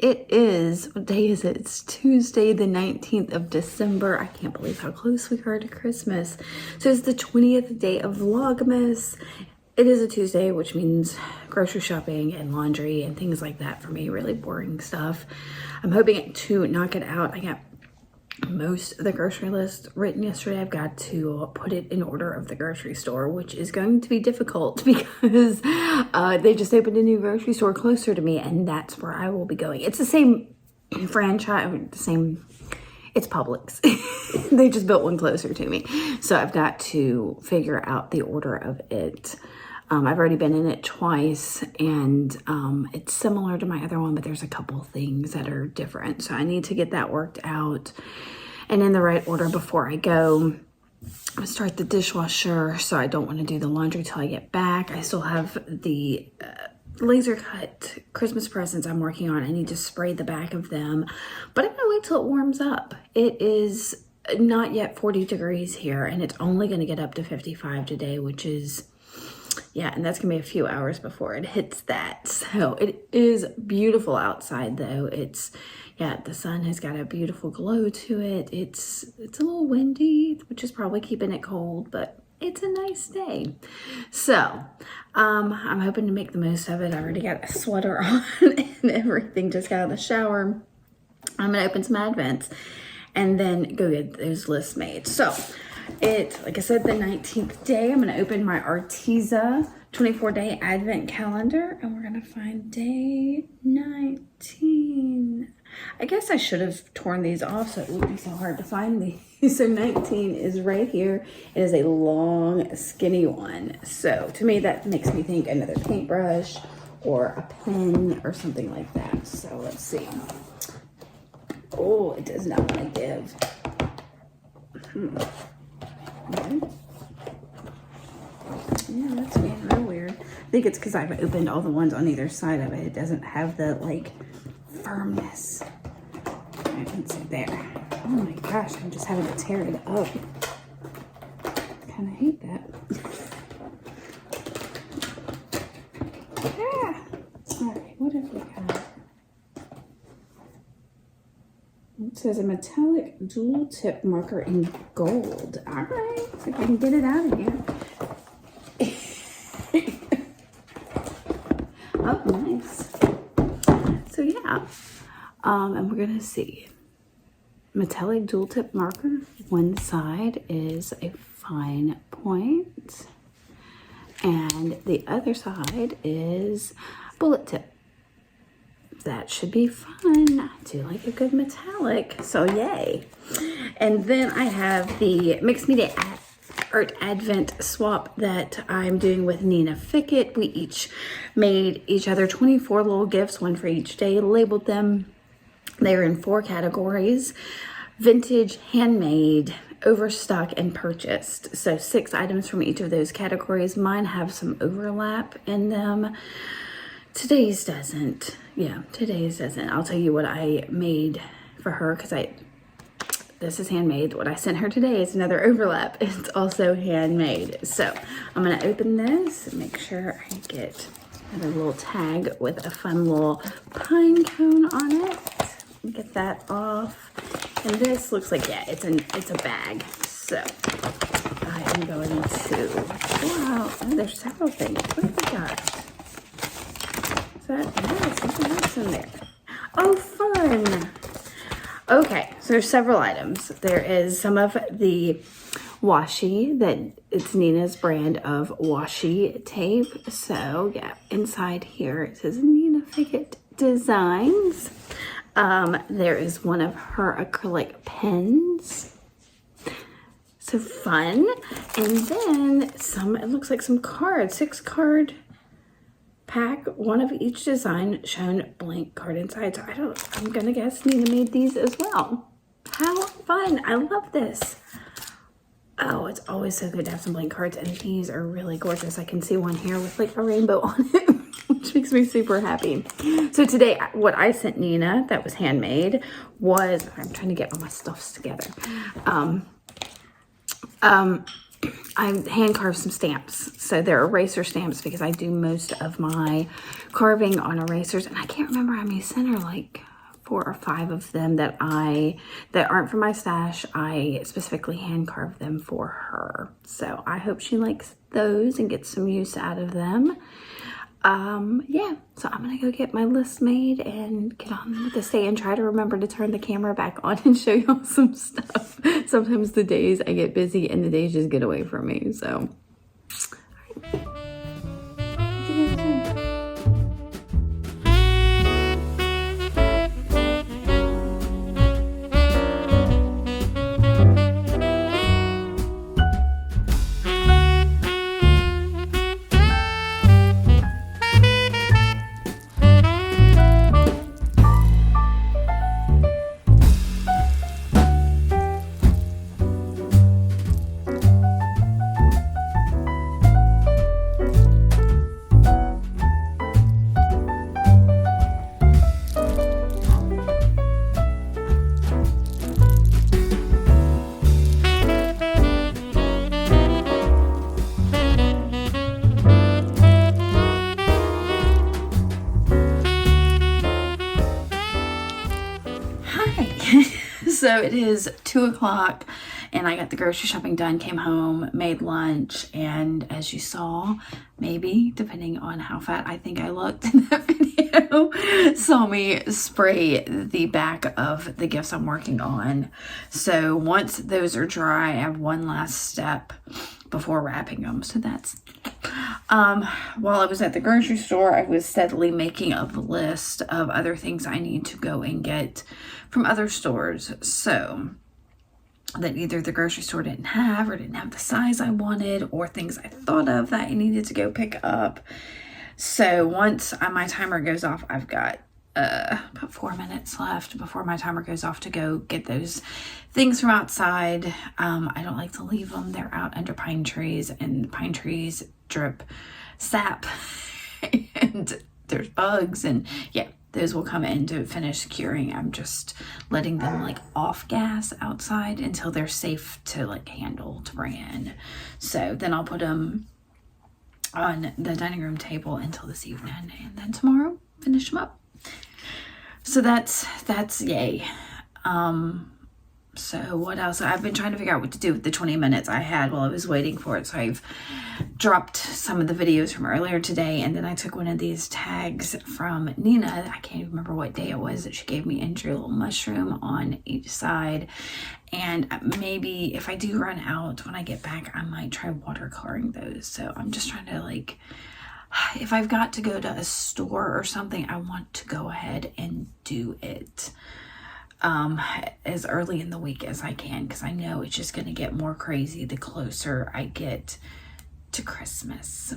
It is, what day is it? It's Tuesday, the 19th of December. I can't believe how close we are to Christmas. So it's the 20th day of Vlogmas. It is a Tuesday, which means grocery shopping and laundry and things like that for me, really boring stuff. I'm hoping to knock it out. I got most of the grocery list written yesterday. I've got to put it in order of the grocery store, which is going to be difficult because they just opened a new grocery store closer to me, and that's where I will be going. It's the same franchise, it's Publix. They just built one closer to me. So I've got to figure out the order of it. I've already been in it twice, and it's similar to my other one, but there's a couple things that are different. So I need to get that worked out and in the right order before I go. I start the dishwasher, so I don't want to do the laundry till I get back. I still have the laser cut Christmas presents I'm working on. I need to spray the back of them, but I'm gonna wait till it warms up. It is not yet 40 degrees here, and it's only going to get up to 55 today, which is, yeah, and that's gonna be a few hours before it hits that. So it is beautiful outside though. It's, yeah, the sun has got a beautiful glow to it. It's a little windy, which is probably keeping it cold, but it's a nice day. So I'm hoping to make the most of it. I already got a sweater on and everything, just got out of the shower. I'm gonna open some Advents and then go get those lists made. So like I said, the 19th day, I'm gonna open my Arteza 24-day Advent calendar, and we're gonna find day 19. I guess I should have torn these off so it wouldn't be so hard to find these. So 19 is right here. It is a long, skinny one. So to me, that makes me think another paintbrush or a pen or something like that. So let's see. Oh, it does not want to give. Okay. Yeah, that's being real weird. I think it's because I've opened all the ones on either side of it. It doesn't have the, like, firmness. I can see there. Oh my gosh, I'm just having to tear it up. I kind of hate that. Yeah. All right, what have we got? It says a metallic dual tip marker in gold. All right, see if I can get it out of here. Oh, nice. So yeah, and we're gonna see. Metallic dual tip marker. One side is a fine point, and the other side is bullet tip. That should be fun. I do like a good metallic, so yay. And then I have the Mixed Media Art Advent swap that I'm doing with Nina Fickett. We each made each other 24 little gifts, one for each day, labeled them. They're in 4 categories: vintage, handmade, overstock, and purchased. So 6 items from each of those categories. Mine have some overlap in them. Today's doesn't. Yeah, today's doesn't. I'll tell you what I made for her, because this is handmade. What I sent her today is another overlap. It's also handmade. So I'm gonna open this and make sure I get another little tag with a fun little pine cone on it. Get that off. And this looks like, yeah, it's a bag. So I am going to pull out, oh, there's several things. What have we got? Yeah, something else in there. Oh, fun. Okay, so there's several items. There is some of the washi, that it's Nina's brand of washi tape. So yeah, inside here it says Nina Fickett Designs. There is one of her acrylic pens. So fun. And then it looks like some cards, 6-card pack, one of each design, shown blank card inside. So I'm gonna guess Nina made these as well. How fun. I love this. Oh, it's always so good to have some blank cards, and these are really gorgeous. I can see one here with like a rainbow on it, which makes me super happy. So today, what I sent Nina that was handmade was, I'm trying to get all my stuffs together. I hand carved some stamps. So they're eraser stamps because I do most of my carving on erasers. And I can't remember how many sent her, like 4 or 5 of them that aren't from my stash. I specifically hand carved them for her. So I hope she likes those and gets some use out of them. Yeah, so I'm gonna go get my list made and get on with this day and try to remember to turn the camera back on and show y'all some stuff. Sometimes the days I get busy and the days just get away from me, so. All right. So it is 2 o'clock and I got the grocery shopping done, came home, made lunch, and as you saw, maybe depending on how fat I think I looked in that video, saw me spray the back of the gifts I'm working on. So once those are dry, I have one last step before wrapping them. So that's while I was at the grocery store, I was steadily making a list of other things I need to go and get from other stores, so that either the grocery store didn't have or didn't have the size I wanted, or things I thought of that I needed to go pick up. So once my timer goes off, I've got about 4 minutes left before my timer goes off to go get those things from outside. I don't like to leave them. They're out under pine trees, and pine trees drip sap and there's bugs, and yeah, those will come in to finish curing. I'm just letting them like off gas outside until they're safe to like handle to bring in. So then I'll put them on the dining room table until this evening, and then tomorrow finish them up. So that's yay. So what else? I've been trying to figure out what to do with the 20 minutes I had while I was waiting for it. So I've dropped some of the videos from earlier today, and then I took one of these tags from Nina. I can't even remember what day it was that she gave me, and drew a little mushroom on each side. And maybe if I do run out when I get back, I might try watercoloring those. So I'm just trying to like, if I've got to go to a store or something, I want to go ahead and do it as early in the week as I can, because I know it's just going to get more crazy the closer I get to Christmas.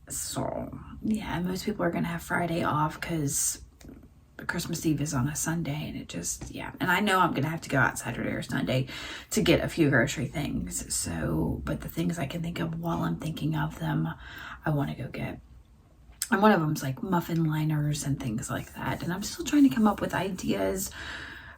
So yeah, most people are going to have Friday off because Christmas Eve is on a Sunday, and it just, yeah. And I know I'm going to have to go out Saturday or Sunday to get a few grocery things. So, but the things I can think of while I'm thinking of them, I want to go get. And one of them's like muffin liners and things like that. And I'm still trying to come up with ideas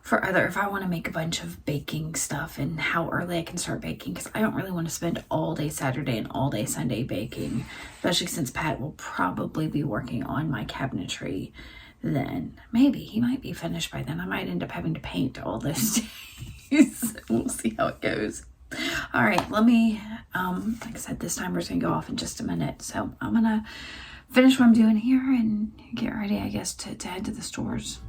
for if I want to make a bunch of baking stuff, and how early I can start baking, because I don't really want to spend all day Saturday and all day Sunday baking, especially since Pat will probably be working on my cabinetry then. Maybe he might be finished by then. I might end up having to paint all those days. We'll see how it goes. All right, let me, like I said, this timer's gonna go off in just a minute, so I'm gonna finish what I'm doing here and get ready, I guess, to head to the stores.